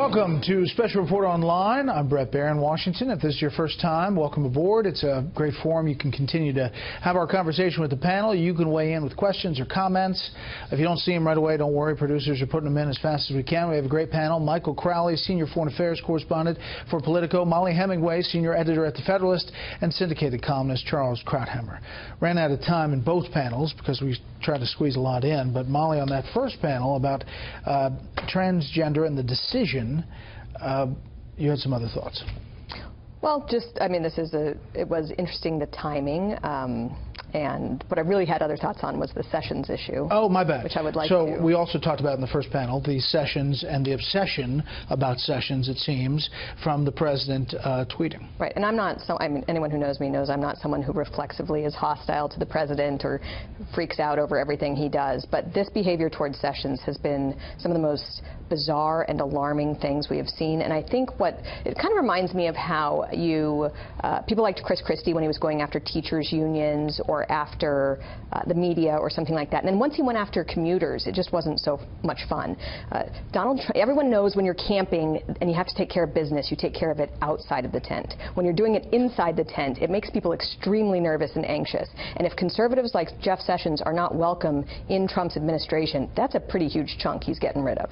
Welcome to Special Report Online. I'm Brett Baer in Washington. If this is your first time, welcome aboard. It's a great forum. You can continue to have our conversation with the panel. You can weigh in with questions or comments. If you don't see them right away, don't worry. Producers are putting them in as fast as we can. We have a great panel. Michael Crowley, Senior Foreign Affairs Correspondent for Politico. Molly Hemingway, Senior Editor at The Federalist. And syndicated columnist Charles Krauthammer. Ran out of time in both panels because we tried to squeeze a lot in. But Molly, on that first panel about transgender and the decision, you had some other thoughts. Well, I mean, it was interesting, the timing, and what I really had other thoughts on was the Sessions issue. Oh, my bad. Which I would like to. So we also talked about in the first panel the Sessions and the obsession about Sessions, it seems, from the president tweeting. Right, and I mean, anyone who knows me knows I'm not someone who reflexively is hostile to the president or freaks out over everything he does, but this behavior towards Sessions has been some of the most bizarre and alarming things we have seen, and I think it kind of reminds me of how people liked Chris Christie when he was going after teachers' unions or after the media or something like that. And then once he went after commuters, it just wasn't so much fun. Everyone knows when you're camping and you have to take care of business, you take care of it outside of the tent. When you're doing it inside the tent, it makes people extremely nervous and anxious. And if conservatives like Jeff Sessions are not welcome in Trump's administration, that's a pretty huge chunk he's getting rid of.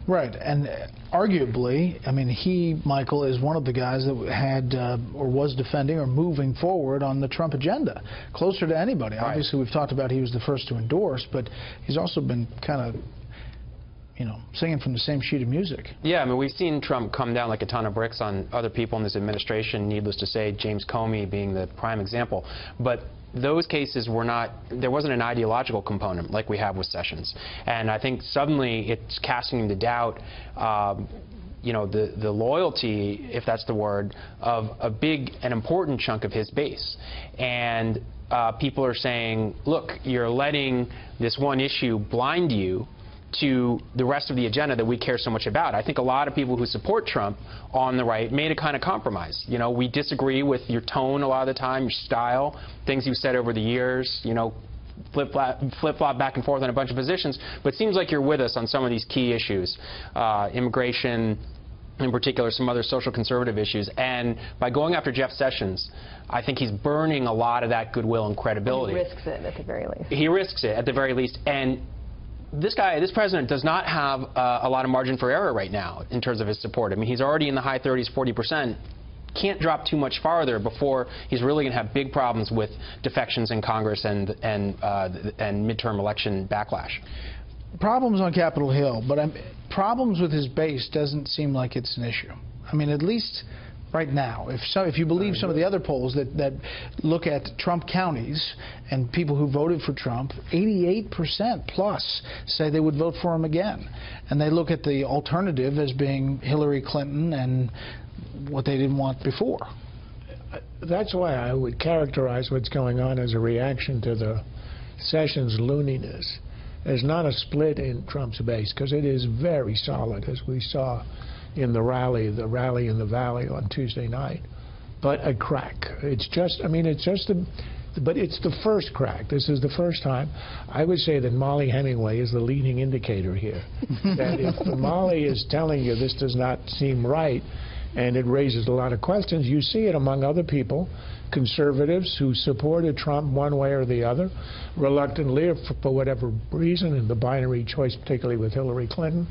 Right, and arguably, I mean, Michael, is one of the guys that had or was defending or moving forward on the Trump agenda, closer to anybody. Right. Obviously, we've talked about he was the first to endorse, but he's also been kind of, singing from the same sheet of music. Yeah, I mean, we've seen Trump come down like a ton of bricks on other people in this administration, needless to say, James Comey being the prime example. But those cases there wasn't an ideological component like we have with Sessions. And I think suddenly it's casting into doubt, the loyalty, if that's the word, of a big and important chunk of his base. And people are saying, look, you're letting this one issue blind you to the rest of the agenda that we care so much about. I think a lot of people who support Trump on the right made a kind of compromise. We disagree with your tone a lot of the time, your style, things you've said over the years, flip-flop back and forth on a bunch of positions, but it seems like you're with us on some of these key issues, immigration, in particular, some other social conservative issues. And by going after Jeff Sessions, I think he's burning a lot of that goodwill and credibility. He risks it at the very least. He risks it at the very least. And this president does not have a lot of margin for error right now in terms of his support. I mean, he's already in the high 30s, 40%. Can't drop too much farther before he's really going to have big problems with defections in Congress and midterm election backlash. Problems on Capitol Hill, but problems with his base doesn't seem like it's an issue. I mean, at least right now, if you believe some of the other polls that look at Trump counties and people who voted for Trump, 88% plus say they would vote for him again. And they look at the alternative as being Hillary Clinton and what they didn't want before. That's why I would characterize what's going on as a reaction to the Sessions looniness. There's not a split in Trump's base, because it is very solid, as we saw in the rally in the Valley on Tuesday night, but a crack. It's just, but it's the first crack. This is the first time. I would say that Molly Hemingway is the leading indicator here. That if Molly is telling you this does not seem right, and it raises a lot of questions, you see it among other people, conservatives who supported Trump one way or the other, reluctantly for whatever reason, in the binary choice, particularly with Hillary Clinton,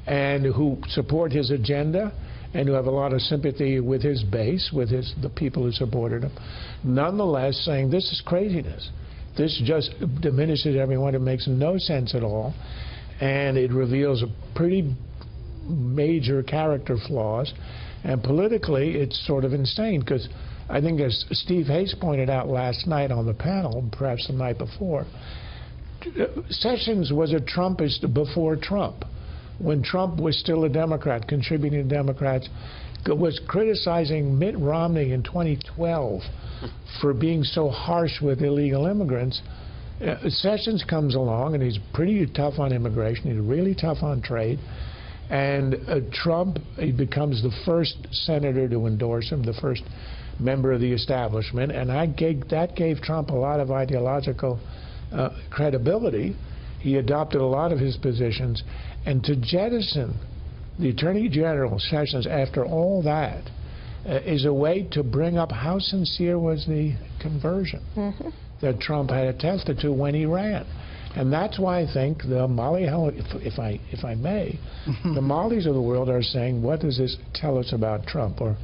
and who support his agenda and who have a lot of sympathy with his base, with the people who supported him, nonetheless saying this is craziness. This just diminishes everyone. It makes no sense at all, and it reveals a pretty major character flaws, and politically it's sort of insane, because I think, as Steve Hayes pointed out last night on the panel, perhaps the night before, Sessions was a Trumpist before Trump. When Trump was still a Democrat, contributing to Democrats, was criticizing Mitt Romney in 2012 for being so harsh with illegal immigrants. Sessions comes along, and he's pretty tough on immigration. He's really tough on trade. And Trump, he becomes the first senator to endorse him, the first member of the establishment. And that gave Trump a lot of ideological credibility. He adopted a lot of his positions. And to jettison the Attorney General, Sessions, after all that, is a way to bring up how sincere was the conversion that Trump had attested to when he ran. And that's why I think the Molly, if I may, the Mollys of the world are saying, what does this tell us about Trump? Or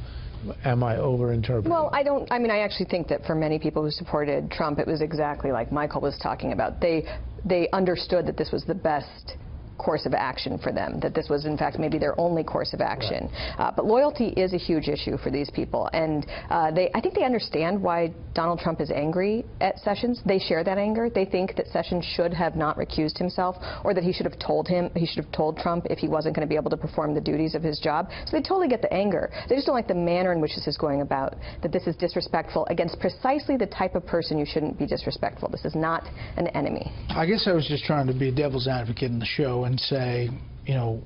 am I over-interpreting? Well, I actually think that for many people who supported Trump, it was exactly like Michael was talking about. They understood that this was the best course of action for them, that this was in fact maybe their only course of action. Right. But loyalty is a huge issue for these people, and I think they understand why Donald Trump is angry at Sessions. They share that anger. They think that Sessions should have not recused himself, or that he should have told Trump if he wasn't going to be able to perform the duties of his job. So they totally get the anger. They just don't like the manner in which this is going about, that this is disrespectful against precisely the type of person you shouldn't be disrespectful. This is not an enemy. I guess I was just trying to be a devil's advocate in the show and say, you know,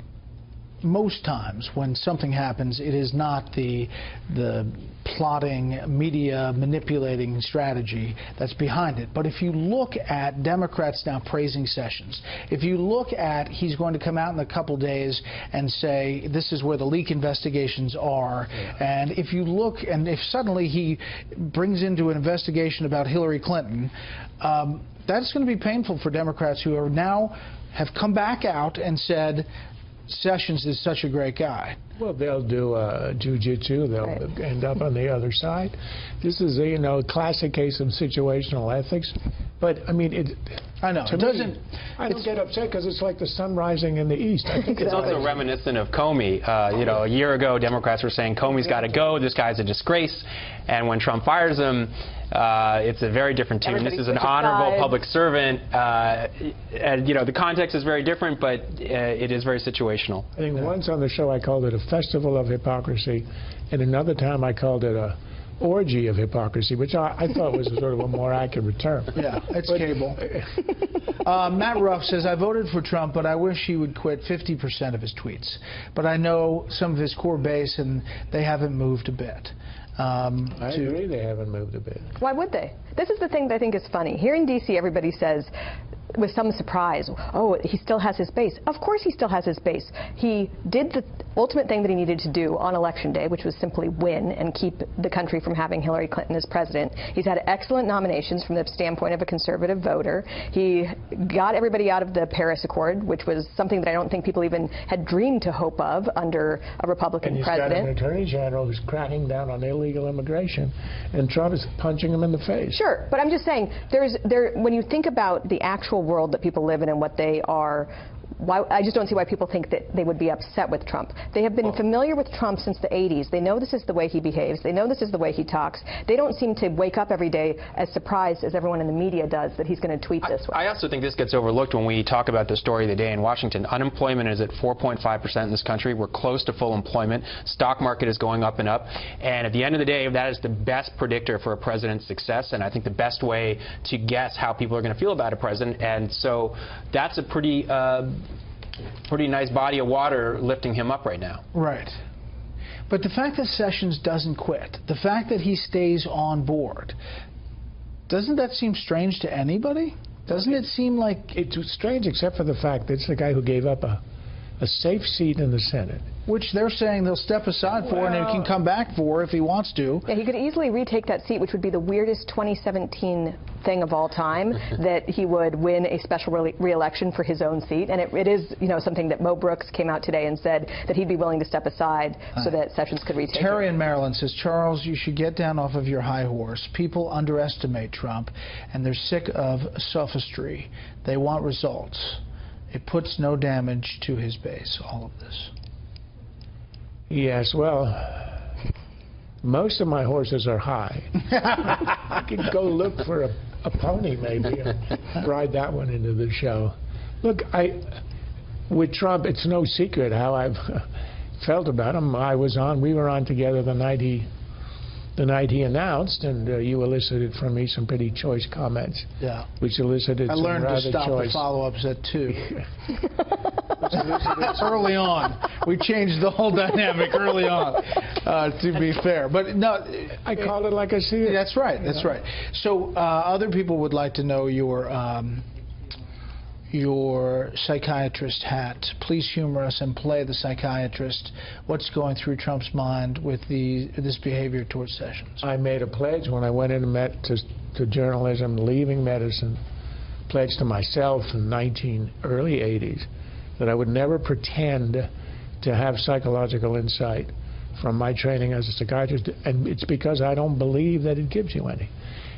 most times when something happens, it is not the plotting, media manipulating strategy that's behind it. But if you look at Democrats now praising Sessions, if you look at he's going to come out in a couple days and say this is where the leak investigations are, and if you look, and if suddenly he brings into an investigation about Hillary Clinton, that's going to be painful for Democrats who are now have come back out and said Sessions is such a great guy. Well, they'll do jiu-jitsu. They'll end up on the other side. This is a, you know, classic case of situational ethics. But I mean, I know it doesn't. I don't get upset because it's like the sun rising in the east. I think it's also reminiscent of Comey. You know, a year ago, Democrats were saying Comey's got to go. This guy's a disgrace. And when Trump fires him, it's a very different tune. This is an honorable public servant. And, you know, the context is very different, but it is very situational. I think once on the show I called it a festival of hypocrisy, and another time I called it a orgy of hypocrisy, which I thought was sort of a more accurate term. Yeah, it's cable. Matt Ruff says, I voted for Trump, but I wish he would quit 50% of his tweets. But I know some of his core base, and they haven't moved a bit. I agree they haven't moved a bit. Why would they? This is the thing that I think is funny. Here in D.C., everybody says, with some surprise, oh, he still has his base. Of course he still has his base. He did the ultimate thing that he needed to do on Election Day, which was simply win and keep the country from having Hillary Clinton as president. He's had excellent nominations from the standpoint of a conservative voter. He got everybody out of the Paris Accord, which was something that I don't think people even had dreamed to hope of under a Republican president. And he's got an attorney general who's cracking down on illegal immigration, and Trump is punching him in the face. Sure, but I'm just saying, when you think about the actual world that people live in and what they are, I just don't see why people think that they would be upset with Trump. They have been familiar with Trump since the 80s. They know this is the way he behaves. They know this is the way he talks. They don't seem to wake up every day as surprised as everyone in the media does that he's going to tweet this way. I also think this gets overlooked when we talk about the story of the day in Washington. Unemployment is at 4.5% in this country. We're close to full employment. Stock market is going up and up. And at the end of the day, that is the best predictor for a president's success, and I think the best way to guess how people are going to feel about a president. And so that's a pretty nice body of water lifting him up right now. Right. But the fact that Sessions doesn't quit, the fact that he stays on board, doesn't that seem strange to anybody? Doesn't it seem like... It's strange except for the fact that it's the guy who gave up a safe seat in the Senate. Which they're saying they'll step aside for, and he can come back for if he wants to. Yeah, he could easily retake that seat, which would be the weirdest 2017 thing of all time, that he would win a special re-election for his own seat. And it is, you know, something that Mo Brooks came out today and said that he'd be willing to step aside so that Sessions could retake Terry it. in Maryland says, Charles, you should get down off of your high horse. People underestimate Trump, and they're sick of sophistry. They want results. It puts no damage to his base, all of this. Yes, well, most of my horses are high. I could go look for a pony maybe and ride that one into the show. Look, with Trump, it's no secret how I've felt about him. We were on together the night he announced, and you elicited from me some pretty choice comments. Yeah. Which elicited some rather choice... I learned to stop the follow-ups at 2. Early on. We changed the whole dynamic early on, to be fair. But no... I call it like I see it. That's right. That's right. So other people would like to know your your psychiatrist hat. Please humor us and play the psychiatrist. What's going through Trump's mind with this behavior towards Sessions? I made a pledge when I went in and met to journalism, leaving medicine, pledged to myself in early 80s that I would never pretend to have psychological insight from my training as a psychiatrist, and it's because I don't believe that it gives you any.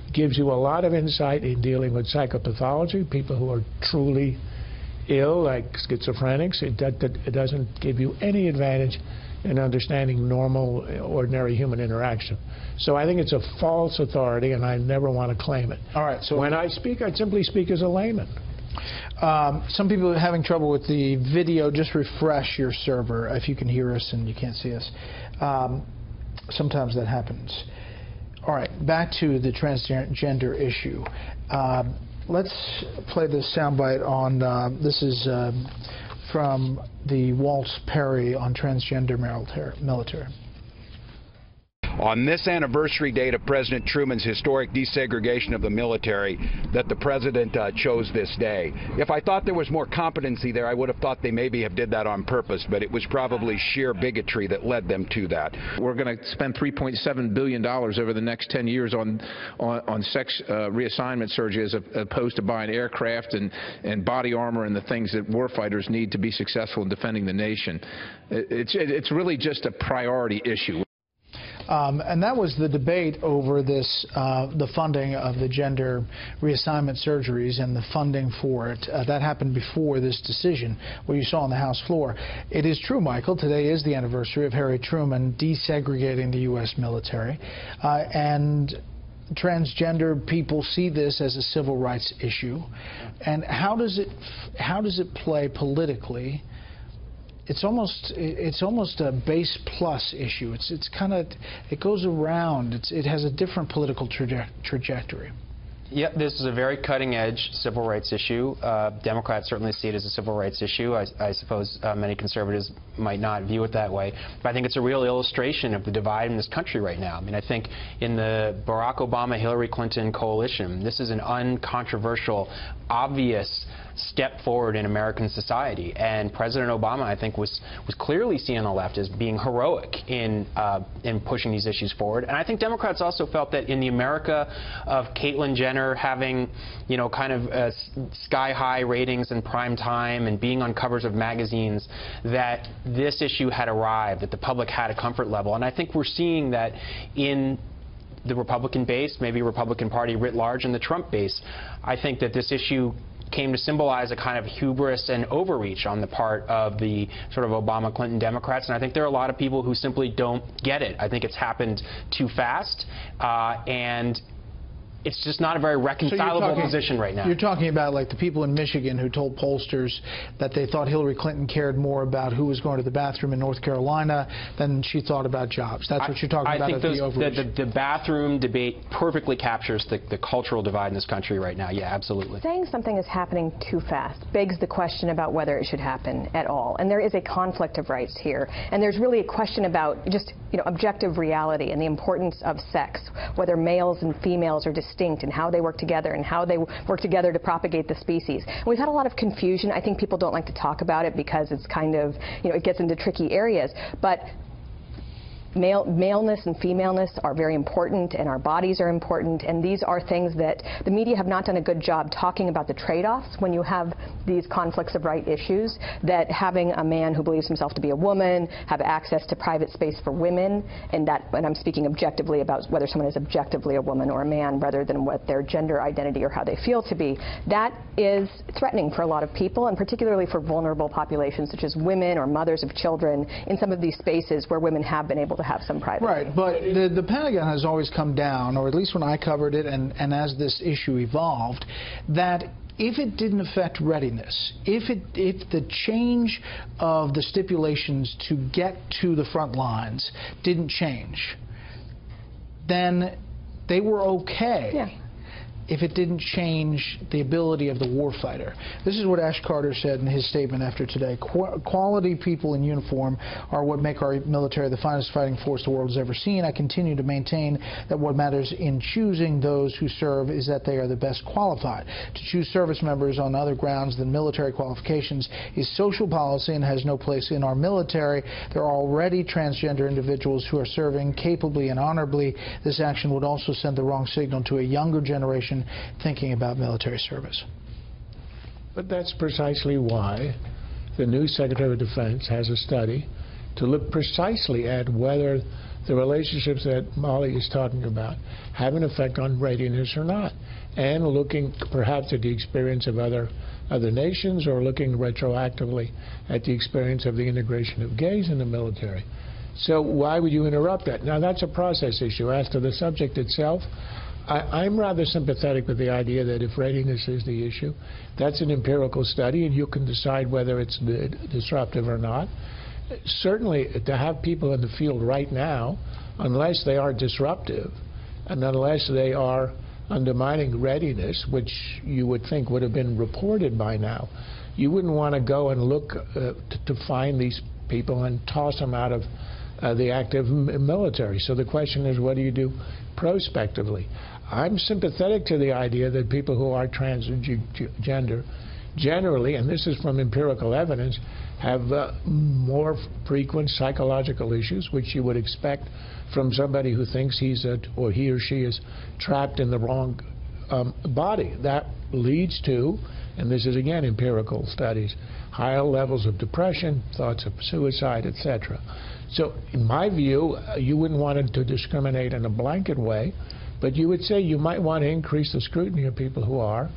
It gives you a lot of insight in dealing with psychopathology, people who are truly ill, like schizophrenics. It doesn't give you any advantage in understanding normal, ordinary human interaction. So I think it's a false authority, and I never want to claim it. All right. So when I speak, I simply speak as a layman. Some people are having trouble with the video. Just refresh your server if you can hear us and you can't see us. Sometimes that happens. All right, back to the transgender issue. Let's play this soundbite on, this is from the Waltz Perry on transgender military. On this anniversary date of President Truman's historic desegregation of the military, that the president chose this day. If I thought there was more competency there, I would have thought they maybe have did that on purpose, but it was probably sheer bigotry that led them to that. We're going to spend $3.7 billion over the next 10 years on sex reassignment surgery as opposed to buying aircraft and body armor and the things that warfighters need to be successful in defending the nation. It's really just a priority issue. And that was the debate over this, the funding of the gender reassignment surgeries and the funding for it. That happened before this decision, what you saw on the House floor. It is true, Michael, today is the anniversary of Harry Truman desegregating the U.S. military. And transgender people see this as a civil rights issue. And how does it play politically? It's almost a base plus issue. It's kind of, it goes around. It has a different political trajectory. Yeah, this is a very cutting-edge civil rights issue. Democrats certainly see it as a civil rights issue. I suppose many conservatives might not view it that way. But I think it's a real illustration of the divide in this country right now. I mean, I think in the Barack Obama-Hillary Clinton coalition, this is an uncontroversial, obvious step forward in American society. And President Obama, I think, was clearly seen on the left as being heroic in pushing these issues forward. And I think Democrats also felt that in the America of Caitlyn Jenner having, you know, kind of sky-high ratings in prime time and being on covers of magazines, that this issue had arrived, that the public had a comfort level. And I think we're seeing that in the Republican base, maybe Republican Party writ large, and the Trump base. I think that this issue came to symbolize a kind of hubris and overreach on the part of the sort of Obama-Clinton Democrats, and I think there are a lot of people who simply don't get it. I think it's happened too fast, and it's just not a very reconcilable position right now. You're talking about like the people in Michigan who told pollsters that they thought Hillary Clinton cared more about who was going to the bathroom in North Carolina than she thought about jobs. That's what you're talking about. I think the bathroom debate perfectly captures the cultural divide in this country right now. Yeah, absolutely. Saying something is happening too fast begs the question about whether it should happen at all. And there is a conflict of rights here. And there's really a question about just, you know, objective reality and the importance of sex, whether males and females are distinct and how they work together and how they work together to propagate the species. And we've had a lot of confusion. I think people don't like to talk about it because it's kind of, you know, it gets into tricky areas. But maleness and femaleness are very important, and our bodies are important, and these are things that the media have not done a good job talking about the trade-offs when you have these conflicts of right issues, that having a man who believes himself to be a woman have access to private space for women, and I'm speaking objectively about whether someone is objectively a woman or a man rather than what their gender identity or how they feel to be. That is threatening for a lot of people, and particularly for vulnerable populations such as women or mothers of children in some of these spaces where women have been able to have some privacy. Right, but the Pentagon has always come down, or at least when I covered it and as this issue evolved, that if it didn't affect readiness, if the change of the stipulations to get to the front lines didn't change, then they were okay. Yeah. if it didn't change the ability of the warfighter. This is what Ash Carter said in his statement after today. Quality people in uniform are what make our military the finest fighting force the world has ever seen. I continue to maintain that what matters in choosing those who serve is that they are the best qualified. To choose service members on other grounds than military qualifications is social policy and has no place in our military. There are already transgender individuals who are serving capably and honorably. This action would also send the wrong signal to a younger generation thinking about military service. But that's precisely why the new Secretary of Defense has a study to look precisely at whether the relationships that Molly is talking about have an effect on readiness or not, and looking perhaps at the experience of other nations, or looking retroactively at the experience of the integration of gays in the military. So why would you interrupt that? Now, that's a process issue. As to the subject itself, I'm rather sympathetic with the idea that if readiness is the issue, that's an empirical study, and you can decide whether it's disruptive or not. Certainly, to have people in the field right now, unless they are disruptive, and unless they are undermining readiness, which you would think would have been reported by now, you wouldn't want to go and look to find these people and toss them out of the active military. So the question is, what do you do prospectively? I'm sympathetic to the idea that people who are transgender generally, and this is from empirical evidence, have more frequent psychological issues, which you would expect from somebody who thinks he or she is trapped in the wrong body. That leads to, and this is again empirical studies, higher levels of depression, thoughts of suicide, etc. So in my view, you wouldn't want it to discriminate in a blanket way, but you would say you might want to increase the scrutiny of people who are,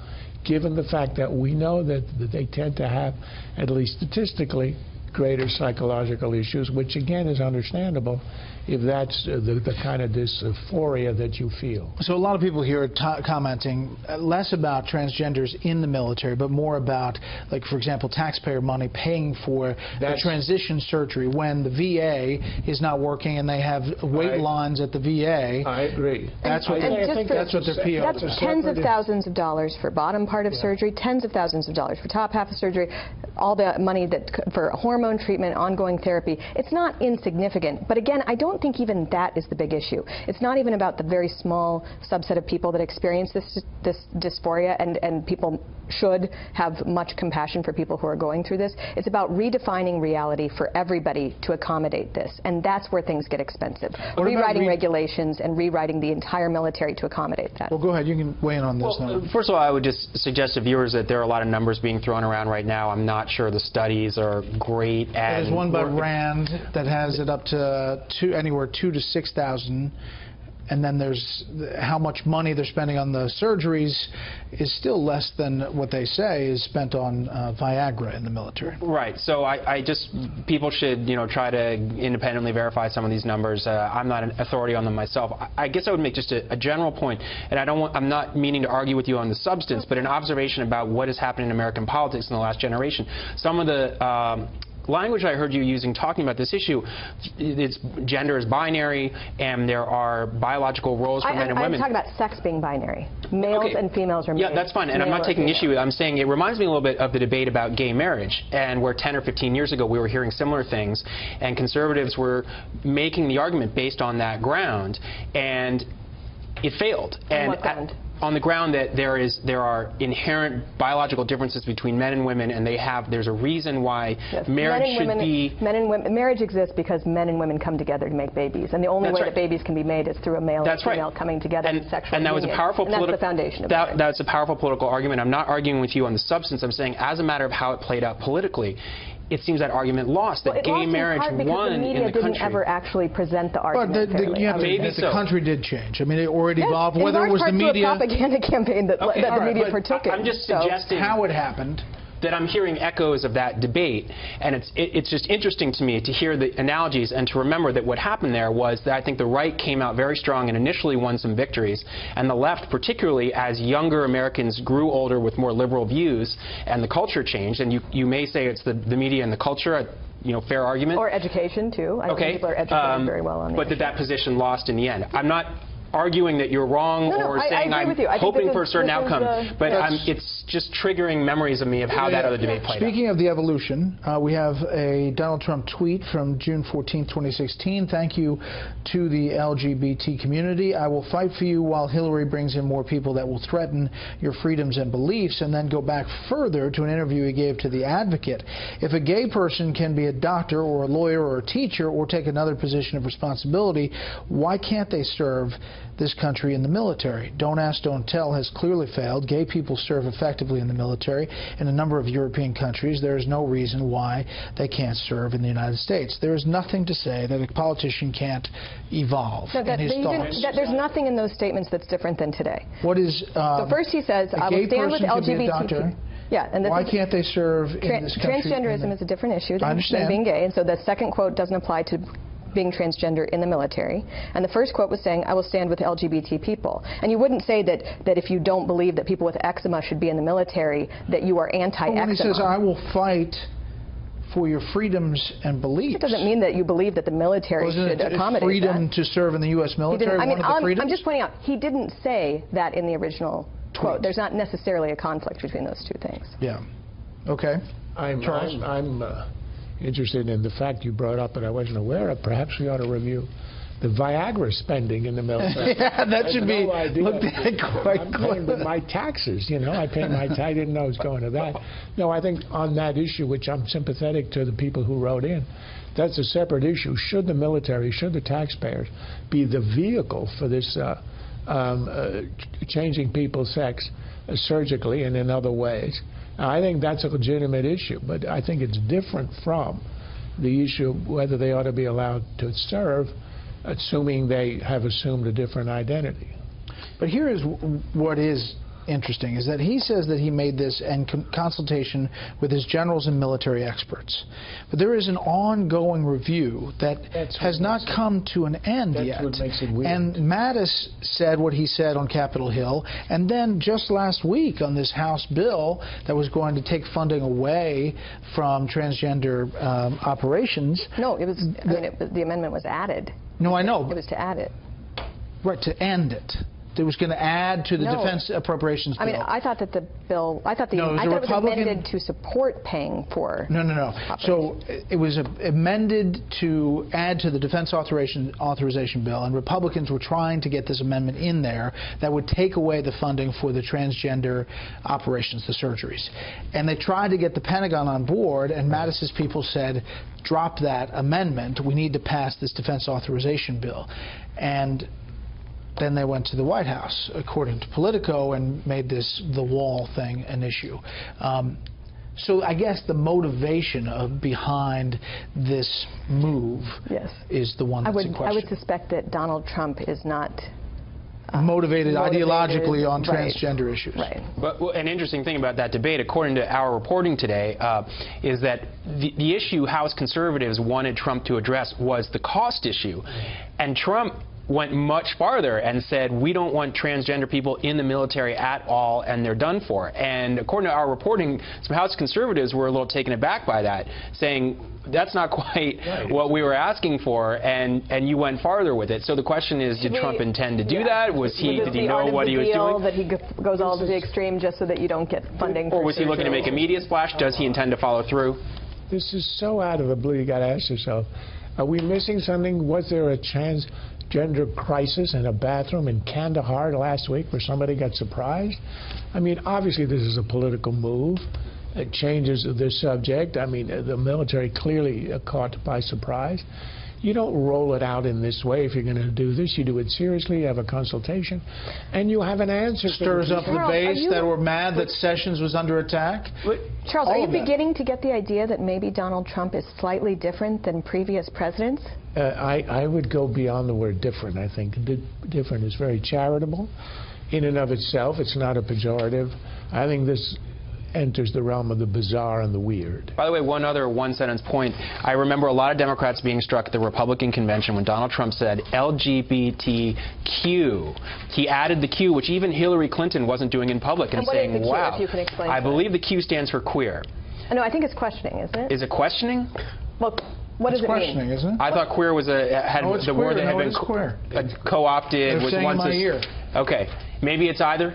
given the fact that we know that they tend to have, at least statistically, greater psychological issues, which again is understandable if that's the kind of dysphoria that you feel. So a lot of people here are commenting less about transgenders in the military, but more about, like, for example, taxpayer money paying for the transition surgery when the VA is not working and they have wait lines at the VA. I agree. That's what that's what their PO. That's tens of thousands of dollars for bottom part of surgery, tens of thousands of dollars for top half of surgery, all the money that for hormone treatment, ongoing therapy. It's not insignificant, but again, I don't think even that is the big issue. It's not even about the very small subset of people that experience this dysphoria, and people should have much compassion for people who are going through this. It's about redefining reality for everybody to accommodate this, and that's where things get expensive. Rewriting regulations and rewriting the entire military to accommodate that. Well, go ahead. You can weigh in on this now. First of all, I would just suggest to viewers that there are a lot of numbers being thrown around right now. I'm not sure the studies are great. There's one by Rand that has it up to anywhere 2,000 to 6,000, and then there's how much money they're spending on the surgeries is still less than what they say is spent on Viagra in the military. Right. So I just, people should, try to independently verify some of these numbers. I'm not an authority on them myself. I guess I would make just a general point, and I'm not meaning to argue with you on the substance, but an observation about what has happened in American politics in the last generation. Some of the language I heard you using talking about this issue, gender is binary, and there are biological roles for men and women. I'm talking about sex being binary. Males and females are made. Yeah, that's fine, and I'm not taking issue with it. I'm saying it reminds me a little bit of the debate about gay marriage, and where 10 or 15 years ago we were hearing similar things, and conservatives were making the argument based on that ground, and it failed. On what ground? On the ground that there are inherent biological differences between men and women, and there's a reason why marriage should be. Marriage exists because men and women come together to make babies, and the only way that babies can be made is through a male and female coming together in sexual union. And that was a powerful that's the foundation of marriage. That's a powerful political argument. I'm not arguing with you on the substance. I'm saying as a matter of how it played out politically, it seems that argument lost, that gay marriage won in the country. The media didn't ever actually present the argument. But the country did change. I mean, it already evolved. Whether it was the media, a propaganda campaign that the media partook in. I'm just suggesting how it happened. That I'm hearing echoes of that debate, and it's just interesting to me to hear the analogies and to remember that what happened there was that I think the right came out very strong and initially won some victories, and the left, particularly as younger Americans grew older with more liberal views and the culture changed, and you may say it's the media and the culture, fair argument. Or education, too. I think people are educated very well on but that position lost in the end. I'm not arguing that you're wrong or saying I agree with you. I'm hoping for a certain outcome. But it's just triggering memories of me of how that other debate played out. Speaking of the evolution, we have a Donald Trump tweet from June 14, 2016. Thank you to the LGBT community. I will fight for you while Hillary brings in more people that will threaten your freedoms and beliefs. And then go back further to an interview he gave to The Advocate. If a gay person can be a doctor or a lawyer or a teacher or take another position of responsibility, why can't they serve this country in the military? Don't Ask, Don't Tell has clearly failed. Gay people serve effectively in the military in a number of European countries. There is no reason why they can't serve in the United States. There is nothing to say that a politician can't evolve in his thoughts. There's nothing in those statements that's different than today. What is... so first he says, I will stand with LGBT people. Yeah, and why can't they serve in this country? Transgenderism is a different issue than being gay, and so the second quote doesn't apply to being transgender in the military. And the first quote was saying, I will stand with LGBT people. And you wouldn't say that if you don't believe that people with eczema should be in the military, that you are anti-eczema. Well, when he says, I will fight for your freedoms and beliefs. It doesn't mean that you believe that the military should accommodate freedom that. to serve in the U.S. military. I'm just pointing out, he didn't say that in the original quote. There's not necessarily a conflict between those two things. Yeah. Okay. I'm interested in the fact you brought up that I wasn't aware of. Perhaps we ought to review the Viagra spending in the military. Yeah, that should be looked at quite I'm paying with my taxes, you know. I pay my tax. I didn't know it was going to that. No, I think on that issue, which I'm sympathetic to the people who wrote in, that's a separate issue. Should the military, should the taxpayers be the vehicle for this changing people's sex surgically and in other ways? Now, I think that's a legitimate issue, but I think it's different from the issue of whether they ought to be allowed to serve, assuming they have assumed a different identity. But here is what is interesting, is that he says that he made this in consultation with his generals and military experts. But there is an ongoing review that has not come to an end yet. That's what makes it weird. And Mattis said what he said on Capitol Hill, and then just last week on this House bill that was going to take funding away from transgender operations. No, it was, the amendment was added. No, I know. It was to add it. Right, to end it. It was going to add to the defense appropriations bill. I mean, I thought that the bill, I thought it was amended to support paying for. No. So it was amended to add to the defense authorization bill, and Republicans were trying to get this amendment in there that would take away the funding for the transgender operations, the surgeries. And they tried to get the Pentagon on board, and Mattis's people said, drop that amendment. We need to pass this defense authorization bill. And then they went to the White House, according to Politico, and made the wall thing an issue. So I guess the motivation behind this move is the one that's in question. I would suspect that Donald Trump is not motivated ideologically on transgender issues. Right. But an interesting thing about that debate, according to our reporting today, is that the issue House conservatives wanted Trump to address was the cost issue. And Trump went much farther and said, we don't want transgender people in the military at all, and they're done for. And according to our reporting, some House conservatives were a little taken aback by that, saying, that's not quite what we were asking for, and you went farther with it. So the question is, did Trump intend to do that? Did he know what he was doing? That he goes all to the extreme just so that you don't get funding? Or was he looking to make a media splash? Does he intend to follow through? This is so out of the blue, you got to ask yourself, are we missing something? Was there a transgender crisis in a bathroom in Kandahar last week where somebody got surprised? I mean, obviously this is a political move. It changes the subject. I mean, the military clearly caught by surprise. You don't roll it out in this way if you're going to do this. You do it seriously, you have a consultation, and you have an answer. Stirs up the base that were mad that Sessions was under attack. Charles, are you beginning to get the idea that maybe Donald Trump is slightly different than previous presidents? I would go beyond the word different. I think different is very charitable in and of itself. It's not a pejorative. I think this enters the realm of the bizarre and the weird. By the way, one other one-sentence point. I remember a lot of Democrats being struck at the Republican convention when Donald Trump said LGBTQ. He added the Q, which even Hillary Clinton wasn't doing in public, and saying, is the Q, wow, if you can explain I believe the Q stands for queer. No, I think it's questioning, isn't it? Is it questioning? Well, What does it questioning, mean? isn't it? I thought queer was the word that had been co-opted was once in my ear. Okay, maybe it's either.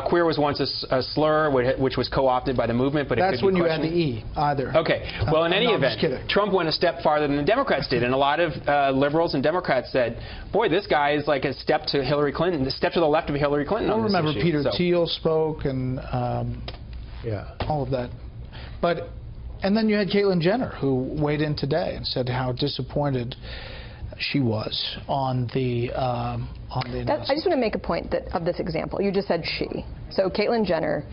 Queer was once a slur which was co-opted by the movement, but that's when you add the E, either. Okay. Well, in any event, Trump went a step farther than the Democrats did, and a lot of liberals and Democrats said, "Boy, this guy is like a step to Hillary Clinton, a step to the left of Hillary Clinton." I remember issue. Peter Thiel spoke and all of that, but. And then you had Caitlyn Jenner, who weighed in today and said how disappointed she was on the announcement. I just want to make a point of this example. You just said she. So Caitlyn Jenner,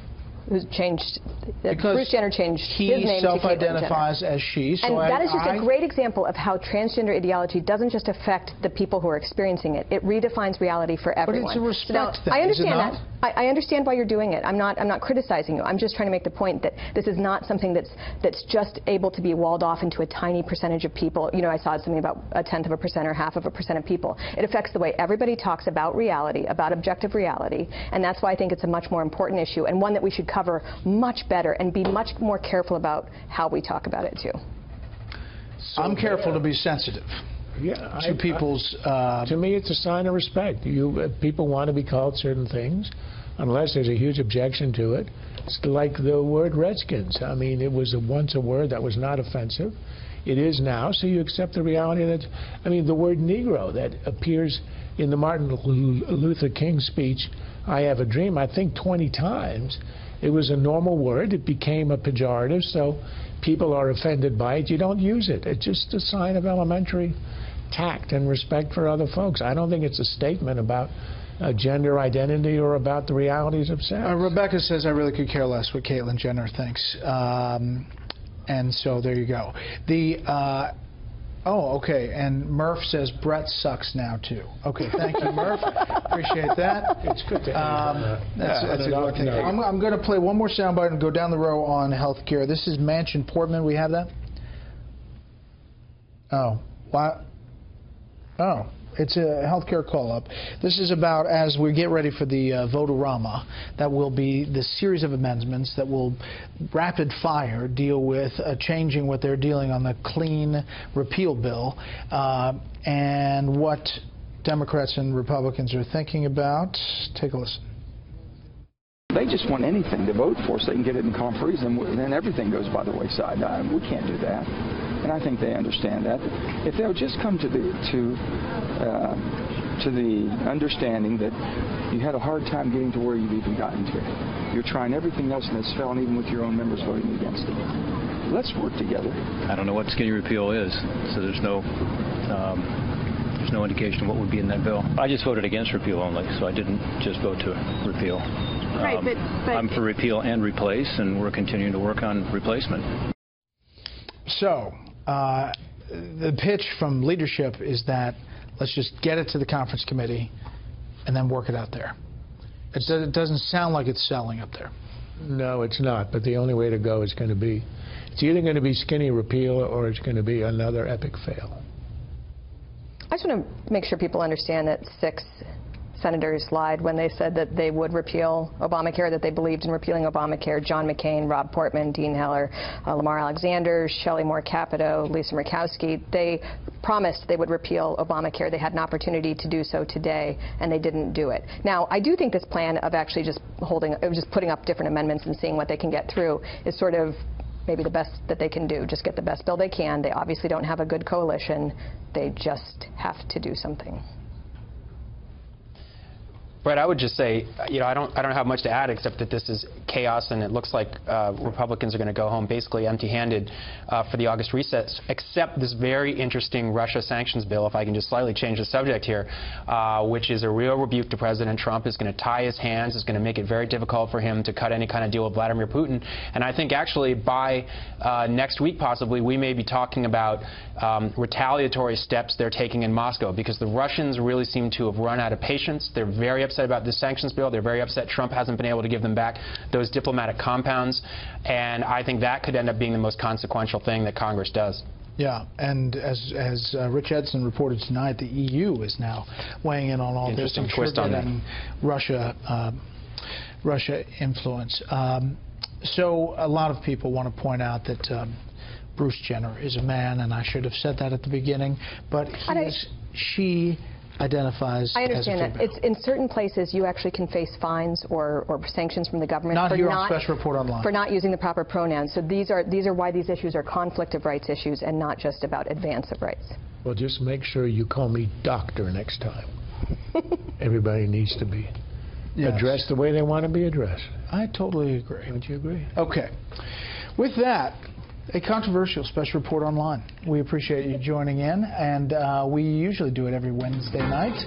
who's changed, Bruce Jenner changed his name to Caitlyn Jenner. He self-identifies as she. So and that is just a great example of how transgender ideology doesn't just affect the people who are experiencing it. It redefines reality for everyone. But it's a respect thing, I understand is it not? that. I understand why you're doing it. I'm not criticizing you. I'm just trying to make the point that this is not something that's just able to be walled off into a tiny percentage of people. You know, I saw something about 1/10% or 0.5% of people. It affects the way everybody talks about reality, about objective reality, and that's why I think it's a much more important issue and one that we should cover much better and be much more careful about how we talk about it too. So I'm careful to be sensitive. Yeah, to people's. To me, it's a sign of respect. People want to be called certain things, unless there's a huge objection to it. It's like the word Redskins. I mean, it was once a word that was not offensive. It is now, so you accept the reality that. I mean, the word Negro that appears in the Martin Luther King speech, "I Have a Dream," I think 20 times. It was a normal word. It became a pejorative, so people are offended by it. You don't use it. It's just a sign of elementary tact and respect for other folks. I don't think it's a statement about gender identity or about the realities of sex. Rebecca says, I really could care less what Caitlyn Jenner thinks. And so there you go. Oh, okay. And Murph says Brett sucks now, too. Okay, thank you, Murph. Appreciate that. It's good to have that's a good thing. I'm going to play one more soundbite and go down the row on health care. This is Manchin Portman. We have that? Oh. What? Oh. It's a health care call-up. This is about, as we get ready for the vote-a-rama, that will be the series of amendments that will rapid-fire deal with changing what they're dealing on the clean repeal bill and what Democrats and Republicans are thinking about. Take a listen. They just want anything to vote for so they can get it in conferees, and then everything goes by the wayside. We can't do that, and I think they understand that. If they'll just come to the understanding that you had a hard time getting to where you've even gotten to. You're trying everything else, and it's failing even with your own members voting against it. Let's work together. I don't know what skinny repeal is, so there's no indication of what would be in that bill. I just voted against repeal only, so I didn't just vote to repeal. Right, but I'm for repeal and replace, and we're continuing to work on replacement. So, the pitch from leadership is that let's just get it to the conference committee and then work it out there. It doesn't sound like it's selling up there. No, it's not, but the only way to go is going to be, it's either going to be skinny repeal or it's going to be another epic fail. I just want to make sure people understand that 6 senators lied when they said that they would repeal Obamacare, that they believed in repealing Obamacare. John McCain, Rob Portman, Dean Heller, Lamar Alexander, Shelley Moore Capito, Lisa Murkowski. They promised they would repeal Obamacare. They had an opportunity to do so today, and they didn't do it. Now, I do think this plan of actually just putting up different amendments and seeing what they can get through is sort of maybe the best that they can do. Just get the best bill they can. They obviously don't have a good coalition. They just have to do something. Brett, I would just say, I don't have much to add except that this is chaos, and it looks like Republicans are going to go home basically empty-handed for the August recess, except this very interesting Russia sanctions bill, if I can just slightly change the subject here, which is a real rebuke to President Trump, is going to tie his hands, is going to make it very difficult for him to cut any kind of deal with Vladimir Putin. And I think actually by next week possibly we may be talking about retaliatory steps they're taking in Moscow, because the Russians really seem to have run out of patience. They're very upset about this sanctions bill. They're very upset Trump hasn't been able to give them back those diplomatic compounds, and I think that could end up being the most consequential thing that Congress does. Yeah, and as Rich Edson reported tonight, the EU is now weighing in on all this. Twist on that. Russia influence. So a lot of people want to point out that Bruce Jenner is a man, and I should have said that at the beginning, but she identifies I understand as a that. It's in certain places you actually can face fines or sanctions from the government not here on Special Report Online. For not using the proper pronouns. So these are why these issues are conflict of rights issues and not just about advance of rights. Well, just make sure you call me doctor next time. Everybody needs to be addressed the way they want to be addressed. I totally agree. Would you agree? Okay. With that, a controversial Special Report Online. We appreciate you joining in, and we usually do it every Wednesday night,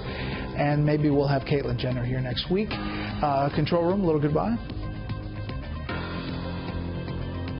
and maybe we'll have Caitlyn Jenner here next week. Control room, a little goodbye.